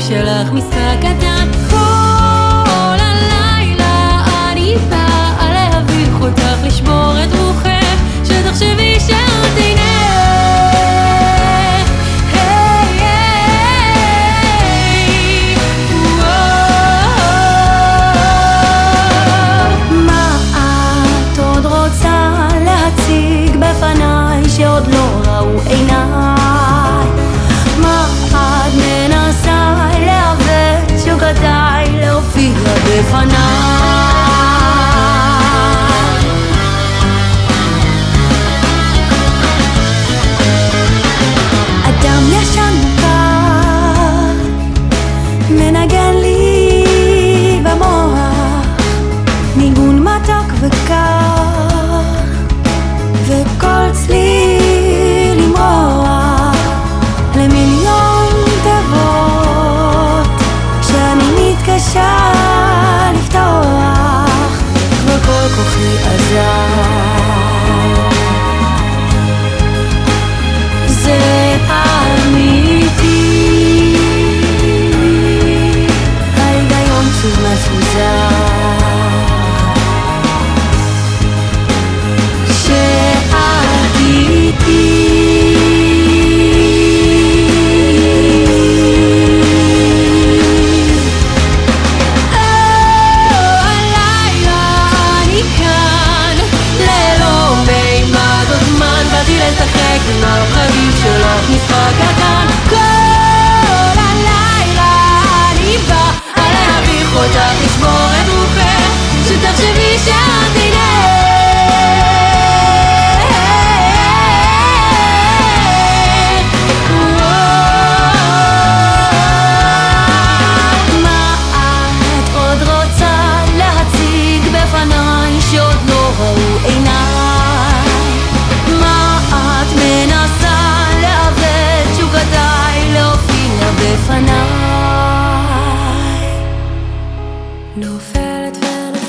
שלך משחק קטן. כל הלילה אני באה להביך אותך, לשבור את רוחך, שתחשבי שאת אינך. מה את עוד רוצה להציג בפניי שעוד לא ראו עיניי? מה את מנסה לעוות שוקדיי להופיע בפניי? אדם ישן מוכר מנגן לי במוח ניגון מתוק וקר, וכל צליל למרוח למיליון תיבות שאני מתקשה לפתוח, כבר כל כוחי עזר. זה אמיתי, ההיגיון שוב מפוזר, שאת איתי. מהחיים שלך משחק קטן. כל הלילה אני באה להביך אותך, לשבור את רוחך, שתחשבי שאת אינך. מה את עוד רוצה להציג בפניי שעוד לא ראו עיניי? מנסה לעוות שוקדיי להופיע בפניי, נופלת ונופלת